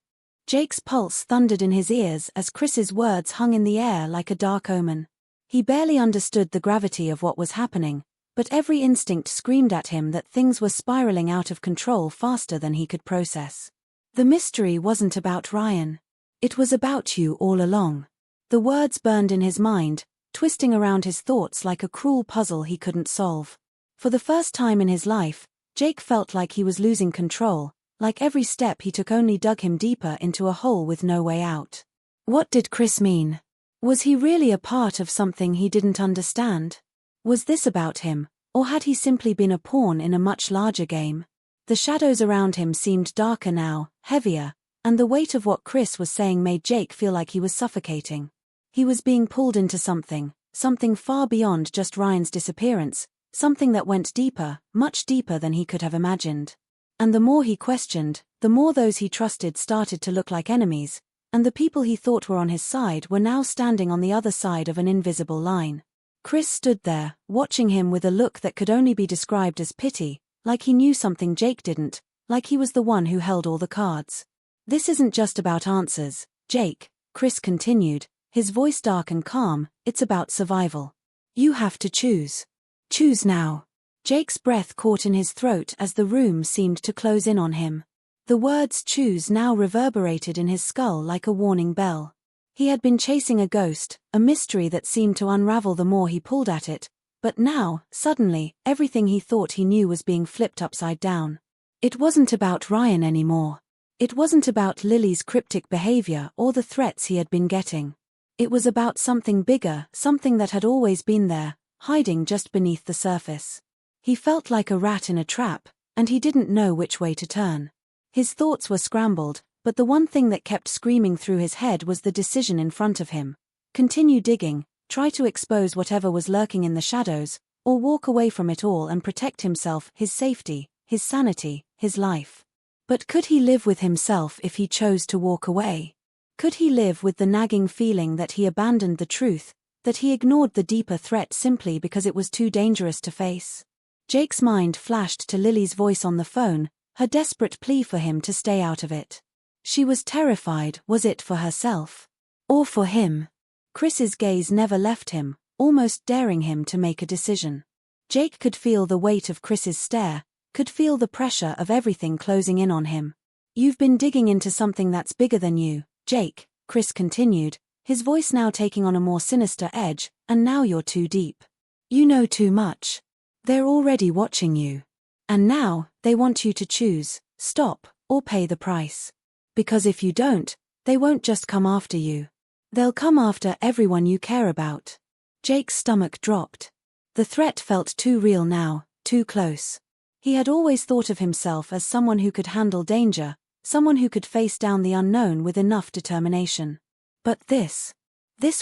Jake's pulse thundered in his ears as Chris's words hung in the air like a dark omen. He barely understood the gravity of what was happening, but every instinct screamed at him that things were spiraling out of control faster than he could process. The mystery wasn't about Ryan. It was about you all along. The words burned in his mind, twisting around his thoughts like a cruel puzzle he couldn't solve. For the first time in his life, Jake felt like he was losing control, like every step he took only dug him deeper into a hole with no way out. What did Chris mean? Was he really a part of something he didn't understand? Was this about him, or had he simply been a pawn in a much larger game? The shadows around him seemed darker now, heavier, and the weight of what Chris was saying made Jake feel like he was suffocating. He was being pulled into something far beyond just Ryan's disappearance, something that went deeper, much deeper than he could have imagined. And the more he questioned, the more those he trusted started to look like enemies, and the people he thought were on his side were now standing on the other side of an invisible line. Chris stood there, watching him with a look that could only be described as pity, like he knew something Jake didn't, like he was the one who held all the cards. This isn't just about answers, Jake, Chris continued, his voice dark and calm, it's about survival. You have to choose. Choose now. Jake's breath caught in his throat as the room seemed to close in on him. The words choose now reverberated in his skull like a warning bell. He had been chasing a ghost, a mystery that seemed to unravel the more he pulled at it, but now, suddenly, everything he thought he knew was being flipped upside down. It wasn't about Ryan anymore. It wasn't about Lily's cryptic behavior or the threats he had been getting. It was about something bigger, something that had always been there, hiding just beneath the surface. He felt like a rat in a trap, and he didn't know which way to turn. His thoughts were scrambled, but the one thing that kept screaming through his head was the decision in front of him. Continue digging, try to expose whatever was lurking in the shadows, or walk away from it all and protect himself, his safety, his sanity, his life. But could he live with himself if he chose to walk away? Could he live with the nagging feeling that he abandoned the truth, that he ignored the deeper threat simply because it was too dangerous to face? Jake's mind flashed to Lily's voice on the phone, her desperate plea for him to stay out of it. She was terrified. Was it for herself? Or for him? Chris's gaze never left him, almost daring him to make a decision. Jake could feel the weight of Chris's stare, could feel the pressure of everything closing in on him. You've been digging into something that's bigger than you, Jake, Chris continued, his voice now taking on a more sinister edge, and now you're too deep. You know too much. They're already watching you. And now, they want you to choose, stop, or pay the price. Because if you don't, they won't just come after you. They'll come after everyone you care about. Jake's stomach dropped. The threat felt too real now, too close. He had always thought of himself as someone who could handle danger, someone who could face down the unknown with enough determination. But this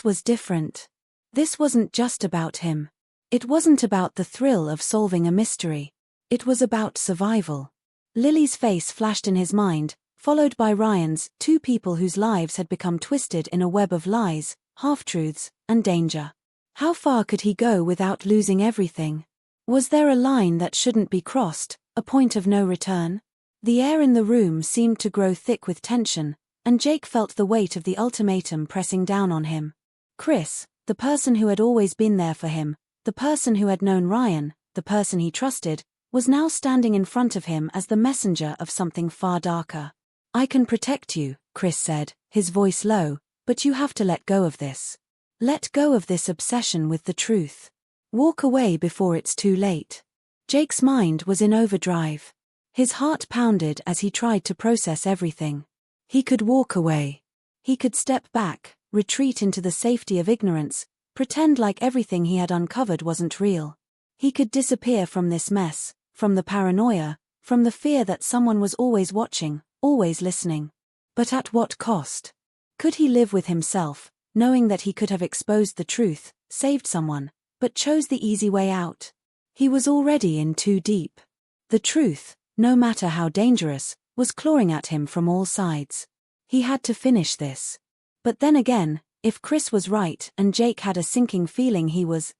was different. This wasn't just about him. It wasn't about the thrill of solving a mystery. It was about survival. Lily's face flashed in his mind, followed by Ryan's, two people whose lives had become twisted in a web of lies, half-truths, and danger. How far could he go without losing everything? Was there a line that shouldn't be crossed, a point of no return? The air in the room seemed to grow thick with tension, and Jake felt the weight of the ultimatum pressing down on him. Chris, the person who had always been there for him, the person who had known Ryan, the person he trusted, was now standing in front of him as the messenger of something far darker. I can protect you, Chris said, his voice low, but you have to let go of this. Let go of this obsession with the truth. Walk away before it's too late. Jake's mind was in overdrive. His heart pounded as he tried to process everything. He could walk away. He could step back, retreat into the safety of ignorance, pretend like everything he had uncovered wasn't real. He could disappear from this mess, from the paranoia, from the fear that someone was always watching, always listening. But at what cost? Could he live with himself, knowing that he could have exposed the truth, saved someone, but chose the easy way out? He was already in too deep. The truth, no matter how dangerous, was clawing at him from all sides. He had to finish this. But then again, if Chris was right and Jake had a sinking feeling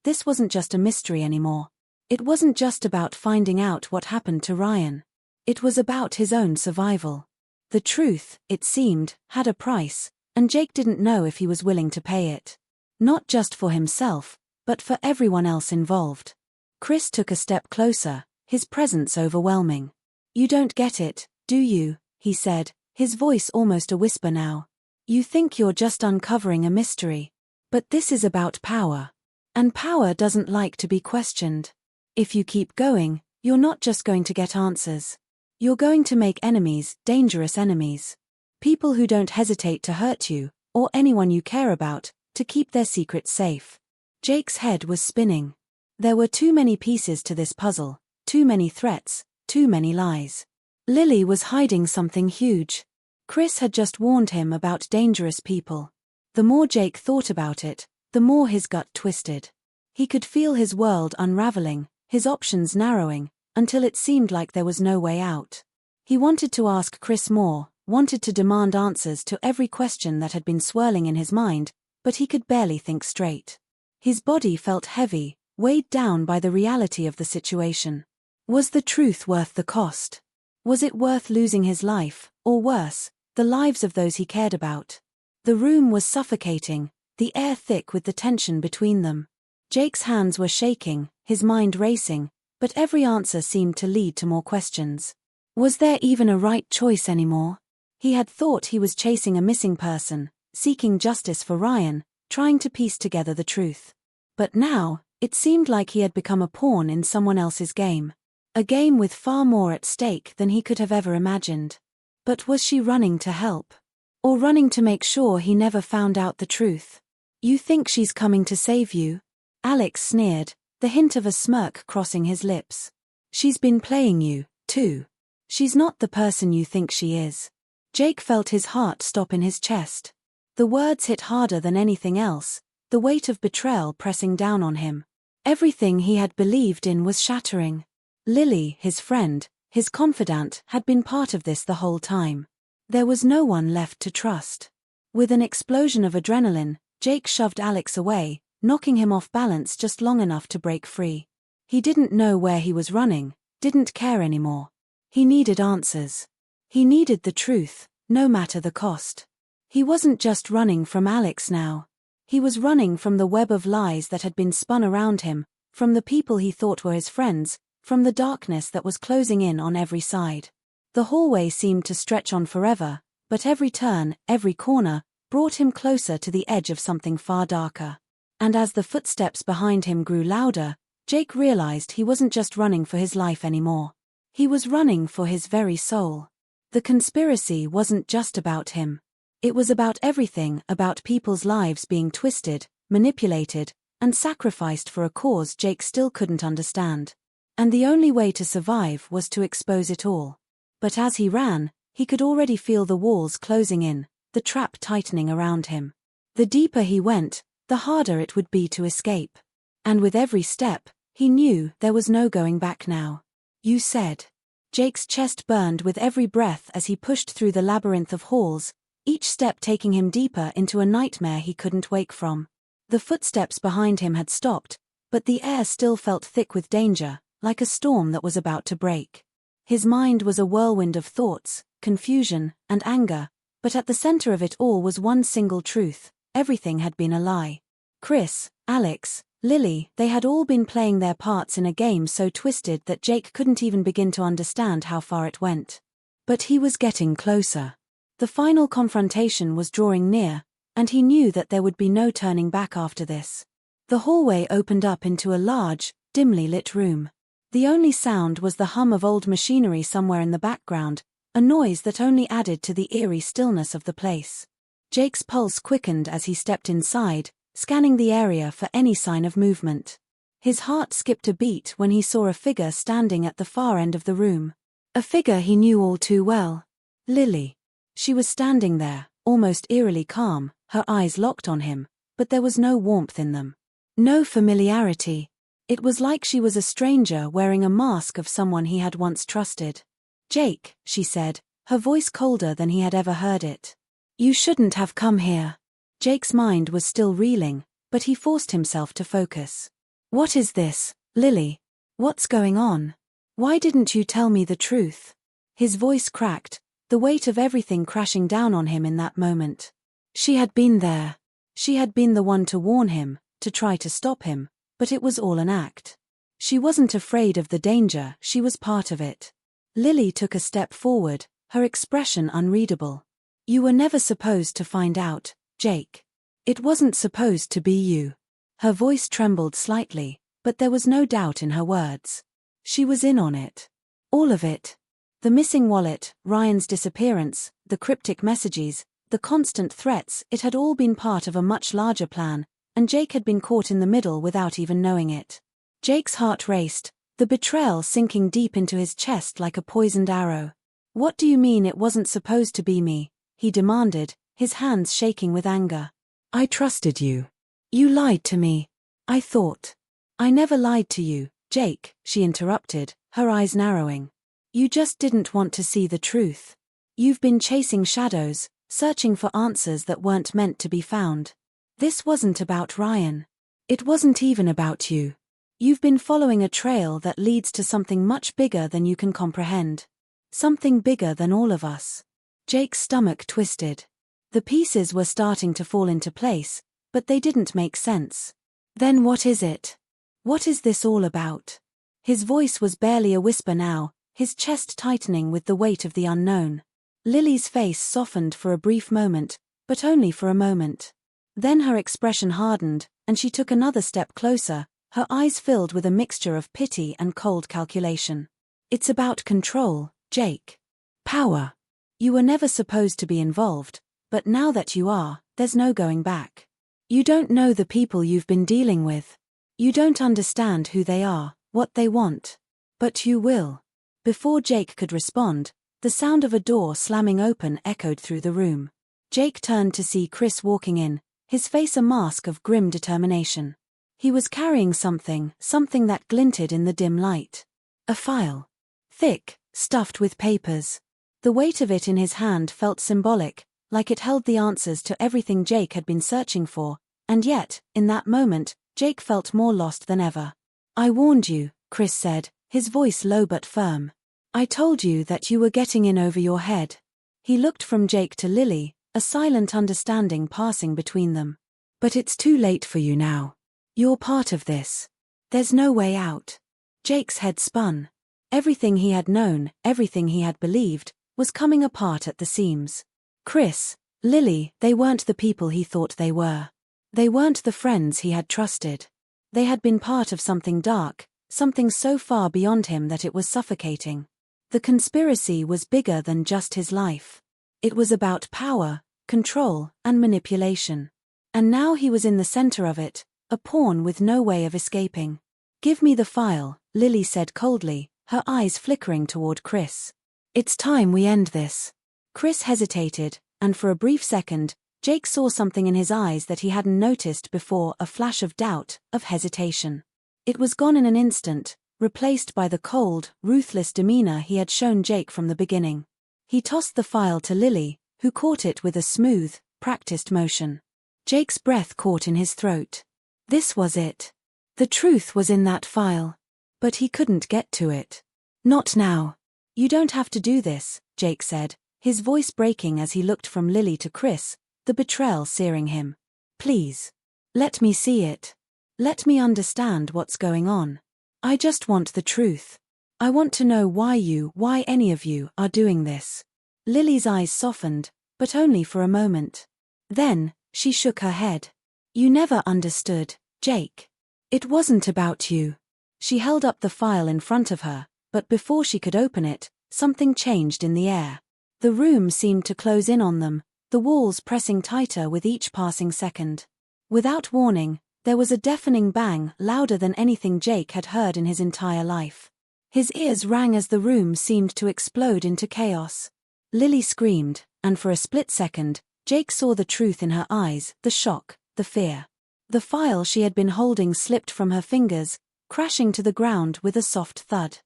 this wasn't just a mystery anymore. It wasn't just about finding out what happened to Ryan. It was about his own survival. The truth, it seemed, had a price, and Jake didn't know if he was willing to pay it. Not just for himself, but for everyone else involved. Chris took a step closer, his presence overwhelming. You don't get it, do you? He said, his voice almost a whisper now. You think you're just uncovering a mystery. But this is about power. And power doesn't like to be questioned. If you keep going, you're not just going to get answers. You're going to make enemies, dangerous enemies. People who don't hesitate to hurt you, or anyone you care about, to keep their secrets safe. Jake's head was spinning. There were too many pieces to this puzzle, too many threats, too many lies. Lily was hiding something huge. Chris had just warned him about dangerous people. The more Jake thought about it, the more his gut twisted. He could feel his world unraveling, his options narrowing, until it seemed like there was no way out. He wanted to ask Chris more, wanted to demand answers to every question that had been swirling in his mind, but he could barely think straight. His body felt heavy, weighed down by the reality of the situation. Was the truth worth the cost? Was it worth losing his life, or worse, the lives of those he cared about? The room was suffocating, the air thick with the tension between them. Jake's hands were shaking, his mind racing, but every answer seemed to lead to more questions. Was there even a right choice anymore? He had thought he was chasing a missing person, seeking justice for Ryan, trying to piece together the truth. But now, it seemed like he had become a pawn in someone else's game. A game with far more at stake than he could have ever imagined. But was she running to help? Or running to make sure he never found out the truth? You think she's coming to save you? Alex sneered, the hint of a smirk crossing his lips. She's been playing you, too. She's not the person you think she is. Jake felt his heart stop in his chest. The words hit harder than anything else, the weight of betrayal pressing down on him. Everything he had believed in was shattering. Lily, his friend, his confidant, had been part of this the whole time. There was no one left to trust. With an explosion of adrenaline, Jake shoved Alex away, knocking him off balance just long enough to break free. He didn't know where he was running, didn't care anymore. He needed answers. He needed the truth, no matter the cost. He wasn't just running from Alex now. He was running from the web of lies that had been spun around him, from the people he thought were his friends, from the darkness that was closing in on every side. The hallway seemed to stretch on forever, but every turn, every corner, brought him closer to the edge of something far darker. And as the footsteps behind him grew louder, Jake realized he wasn't just running for his life anymore. He was running for his very soul. The conspiracy wasn't just about him. It was about everything, about people's lives being twisted, manipulated, and sacrificed for a cause Jake still couldn't understand. And the only way to survive was to expose it all. But as he ran, he could already feel the walls closing in, the trap tightening around him. The deeper he went, the harder it would be to escape. And with every step, he knew there was no going back now. You said. Jake's chest burned with every breath as he pushed through the labyrinth of halls, each step taking him deeper into a nightmare he couldn't wake from. The footsteps behind him had stopped, but the air still felt thick with danger, like a storm that was about to break. His mind was a whirlwind of thoughts, confusion, and anger, but at the center of it all was one single truth: everything had been a lie. Chris, Alex, Lily, they had all been playing their parts in a game so twisted that Jake couldn't even begin to understand how far it went. But he was getting closer. The final confrontation was drawing near, and he knew that there would be no turning back after this. The hallway opened up into a large, dimly lit room. The only sound was the hum of old machinery somewhere in the background, a noise that only added to the eerie stillness of the place. Jake's pulse quickened as he stepped inside, scanning the area for any sign of movement. His heart skipped a beat when he saw a figure standing at the far end of the room. A figure he knew all too well. Lily. She was standing there, almost eerily calm, her eyes locked on him, but there was no warmth in them. No familiarity. It was like she was a stranger wearing a mask of someone he had once trusted. "Jake," she said, her voice colder than he had ever heard it. "You shouldn't have come here." Jake's mind was still reeling, but he forced himself to focus. "What is this, Lily? What's going on? Why didn't you tell me the truth?" His voice cracked, the weight of everything crashing down on him in that moment. She had been there. She had been the one to warn him, to try to stop him, but it was all an act. She wasn't afraid of the danger, she was part of it. Lily took a step forward, her expression unreadable. "You were never supposed to find out, Jake. It wasn't supposed to be you." Her voice trembled slightly, but there was no doubt in her words. She was in on it. All of it. The missing wallet, Ryan's disappearance, the cryptic messages, the constant threats, it had all been part of a much larger plan, and Jake had been caught in the middle without even knowing it. Jake's heart raced, the betrayal sinking deep into his chest like a poisoned arrow. "What do you mean it wasn't supposed to be me?" he demanded, his hands shaking with anger. "I trusted you. You lied to me. I thought." "I never lied to you, Jake," she interrupted, her eyes narrowing. "You just didn't want to see the truth. You've been chasing shadows, searching for answers that weren't meant to be found. This wasn't about Ryan. It wasn't even about you. You've been following a trail that leads to something much bigger than you can comprehend. Something bigger than all of us." Jake's stomach twisted. The pieces were starting to fall into place, but they didn't make sense. "Then what is it? What is this all about?" His voice was barely a whisper now, his chest tightening with the weight of the unknown. Lily's face softened for a brief moment, but only for a moment. Then her expression hardened, and she took another step closer, her eyes filled with a mixture of pity and cold calculation. It's about control, Jake. Power. You were never supposed to be involved, but now that you are, there's no going back. You don't know the people you've been dealing with. You don't understand who they are, what they want. But you will. Before Jake could respond, the sound of a door slamming open echoed through the room. Jake turned to see Chris walking in, his face a mask of grim determination. He was carrying something that glinted in the dim light. A file. Thick, stuffed with papers. The weight of it in his hand felt symbolic, like it held the answers to everything Jake had been searching for, and yet, in that moment, Jake felt more lost than ever. I warned you, Chris said, his voice low but firm. I told you that you were getting in over your head. He looked from Jake to Lily, a silent understanding passing between them. But it's too late for you now. You're part of this. There's no way out. Jake's head spun. Everything he had known, everything he had believed, was coming apart at the seams. Chris, Lily, they weren't the people he thought they were. They weren't the friends he had trusted. They had been part of something dark, something so far beyond him that it was suffocating. The conspiracy was bigger than just his life. It was about power, control, and manipulation. And now he was in the center of it, a pawn with no way of escaping. Give me the file, Lily said coldly, her eyes flickering toward Chris. It's time we end this. Chris hesitated, and for a brief second, Jake saw something in his eyes that he hadn't noticed before, a flash of doubt, of hesitation. It was gone in an instant, replaced by the cold, ruthless demeanor he had shown Jake from the beginning. He tossed the file to Lily, who caught it with a smooth, practiced motion. Jake's breath caught in his throat. This was it. The truth was in that file. But he couldn't get to it. Not now. You don't have to do this, Jake said, his voice breaking as he looked from Lily to Chris, the betrayal searing him. Please. Let me see it. Let me understand what's going on. I just want the truth. I want to know why any of you are doing this. Lily's eyes softened, but only for a moment. Then, she shook her head. You never understood, Jake. It wasn't about you. She held up the file in front of her, but before she could open it, something changed in the air. The room seemed to close in on them, the walls pressing tighter with each passing second. Without warning, there was a deafening bang louder than anything Jake had heard in his entire life. His ears rang as the room seemed to explode into chaos. Lily screamed, and for a split second, Jake saw the truth in her eyes, the shock, the fear. The file she had been holding slipped from her fingers, crashing to the ground with a soft thud.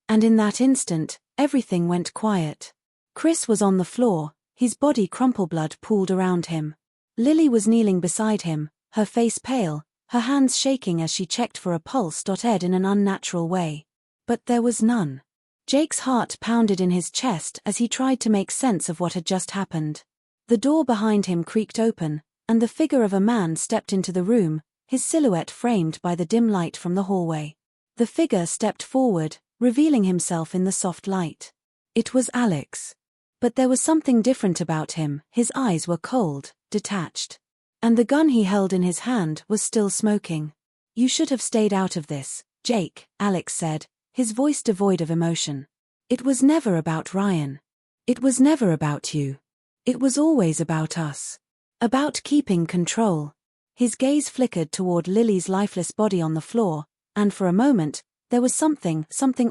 And in that instant, everything went quiet. Chris was on the floor, his body crumpled, blood pooled around him. Lily was kneeling beside him, her face pale, her hands shaking as she checked for a pulse. Ed in an unnatural way. But there was none. Jake's heart pounded in his chest as he tried to make sense of what had just happened. The door behind him creaked open, and the figure of a man stepped into the room, his silhouette framed by the dim light from the hallway. The figure stepped forward, revealing himself in the soft light. It was Alex. But there was something different about him, his eyes were cold, detached. And the gun he held in his hand was still smoking. You should have stayed out of this, Jake, Alex said, his voice devoid of emotion. It was never about Ryan. It was never about you. It was always about us. About keeping control. His gaze flickered toward Lily's lifeless body on the floor, and for a moment, there was something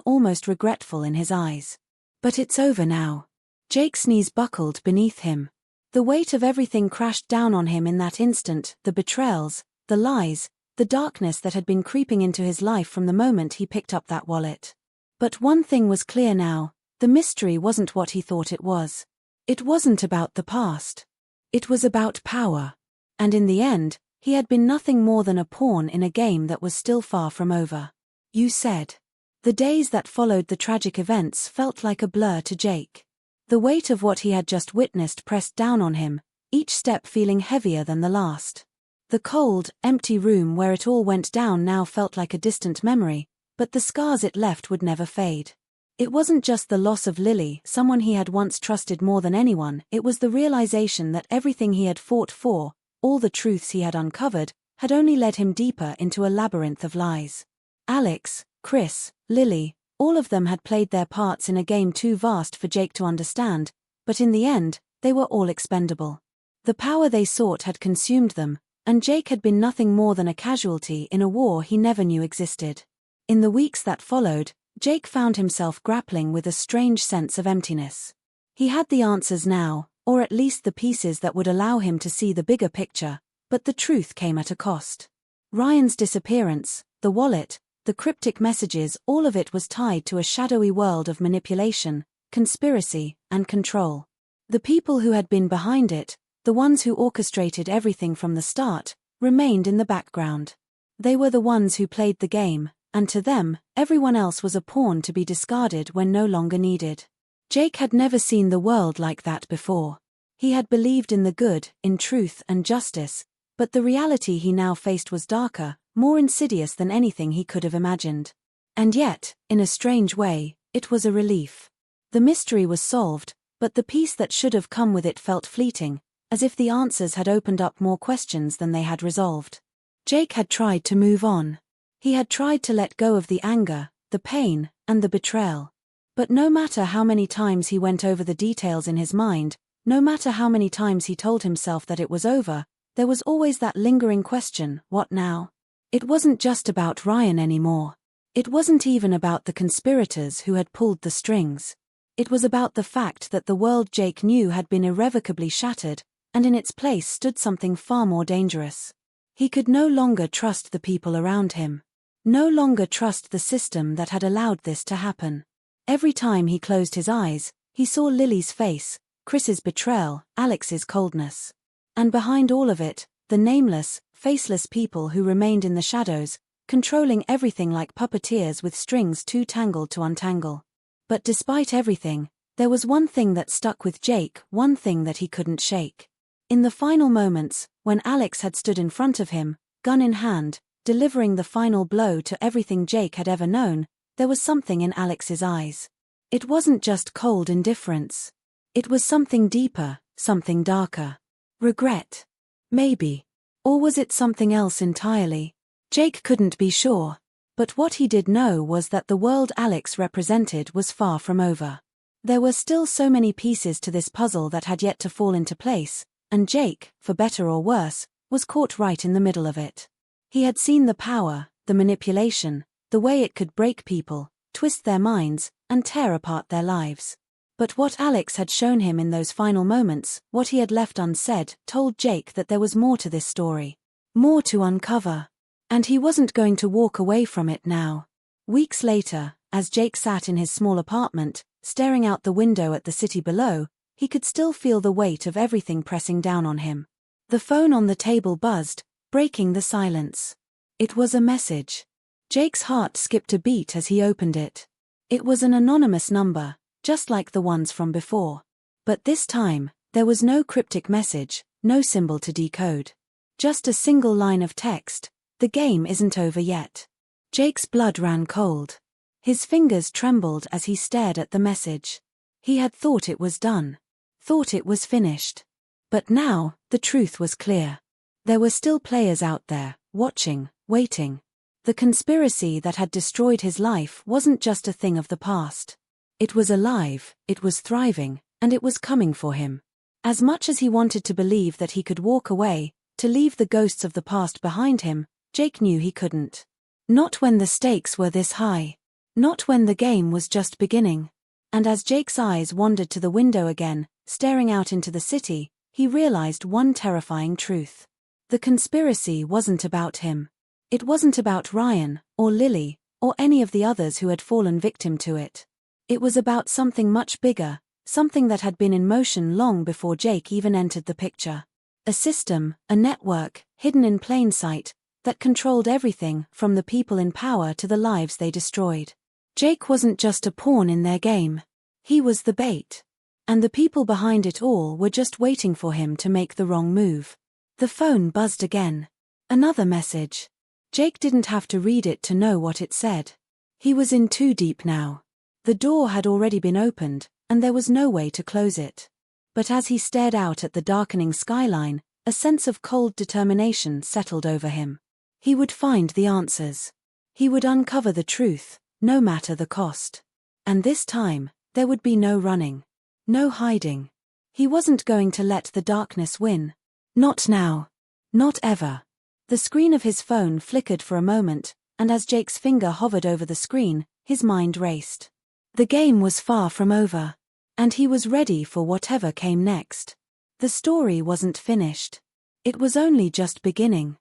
almost regretful in his eyes. But it's over now. Jake's knees buckled beneath him. The weight of everything crashed down on him in that instant, the betrayals, the lies, the darkness that had been creeping into his life from the moment he picked up that wallet. But one thing was clear now, the mystery wasn't what he thought it was. It wasn't about the past. It was about power. And in the end, he had been nothing more than a pawn in a game that was still far from over. You said. The days that followed the tragic events felt like a blur to Jake. The weight of what he had just witnessed pressed down on him, each step feeling heavier than the last. The cold, empty room where it all went down now felt like a distant memory, but the scars it left would never fade. It wasn't just the loss of Lily, someone he had once trusted more than anyone, it was the realization that everything he had fought for, all the truths he had uncovered, had only led him deeper into a labyrinth of lies. Alex, Chris, Lily, all of them had played their parts in a game too vast for Jake to understand, but in the end, they were all expendable. The power they sought had consumed them, and Jake had been nothing more than a casualty in a war he never knew existed. In the weeks that followed, Jake found himself grappling with a strange sense of emptiness. He had the answers now, or at least the pieces that would allow him to see the bigger picture, but the truth came at a cost. Ryan's disappearance, the wallet, the cryptic messages, all of it was tied to a shadowy world of manipulation, conspiracy, and control. The people who had been behind it, the ones who orchestrated everything from the start, remained in the background. They were the ones who played the game, and to them, everyone else was a pawn to be discarded when no longer needed. Jake had never seen the world like that before. He had believed in the good, in truth and justice, but the reality he now faced was darker, more insidious than anything he could have imagined. And yet, in a strange way, it was a relief. The mystery was solved, but the peace that should have come with it felt fleeting, as if the answers had opened up more questions than they had resolved. Jake had tried to move on. He had tried to let go of the anger, the pain, and the betrayal. But no matter how many times he went over the details in his mind, no matter how many times he told himself that it was over, there was always that lingering question, what now? It wasn't just about Ryan anymore. It wasn't even about the conspirators who had pulled the strings. It was about the fact that the world Jake knew had been irrevocably shattered, and in its place stood something far more dangerous. He could no longer trust the people around him. No longer trust the system that had allowed this to happen. Every time he closed his eyes, he saw Lily's face, Chris's betrayal, Alex's coldness. And behind all of it, the nameless, faceless people who remained in the shadows, controlling everything like puppeteers with strings too tangled to untangle. But despite everything, there was one thing that stuck with Jake, one thing that he couldn't shake. In the final moments, when Alex had stood in front of him, gun in hand, delivering the final blow to everything Jake had ever known, there was something in Alex's eyes. It wasn't just cold indifference. It was something deeper, something darker. Regret? Maybe. Or was it something else entirely? Jake couldn't be sure. But what he did know was that the world Alex represented was far from over. There were still so many pieces to this puzzle that had yet to fall into place, and Jake, for better or worse, was caught right in the middle of it. He had seen the power, the manipulation, the way it could break people, twist their minds, and tear apart their lives. But what Alex had shown him in those final moments, what he had left unsaid, told Jake that there was more to this story. More to uncover. And he wasn't going to walk away from it now. Weeks later, as Jake sat in his small apartment, staring out the window at the city below, he could still feel the weight of everything pressing down on him. The phone on the table buzzed, breaking the silence. It was a message. Jake's heart skipped a beat as he opened it. It was an anonymous number, just like the ones from before. But this time, there was no cryptic message, no symbol to decode. Just a single line of text: "The game isn't over yet." Jake's blood ran cold. His fingers trembled as he stared at the message. He had thought it was done. Thought it was finished. But now, the truth was clear. There were still players out there, watching, waiting. The conspiracy that had destroyed his life wasn't just a thing of the past. It was alive, it was thriving, and it was coming for him. As much as he wanted to believe that he could walk away, to leave the ghosts of the past behind him, Jake knew he couldn't. Not when the stakes were this high. Not when the game was just beginning. And as Jake's eyes wandered to the window again, staring out into the city, he realized one terrifying truth. The conspiracy wasn't about him. It wasn't about Ryan, or Lily, or any of the others who had fallen victim to it. It was about something much bigger, something that had been in motion long before Jake even entered the picture. A system, a network, hidden in plain sight, that controlled everything from the people in power to the lives they destroyed. Jake wasn't just a pawn in their game. He was the bait. And the people behind it all were just waiting for him to make the wrong move. The phone buzzed again. Another message. Jake didn't have to read it to know what it said. He was in too deep now. The door had already been opened, and there was no way to close it. But as he stared out at the darkening skyline, a sense of cold determination settled over him. He would find the answers. He would uncover the truth, no matter the cost. And this time, there would be no running. No hiding. He wasn't going to let the darkness win. Not now. Not ever. The screen of his phone flickered for a moment, and as Jake's finger hovered over the screen, his mind raced. The game was far from over. And he was ready for whatever came next. The story wasn't finished. It was only just beginning.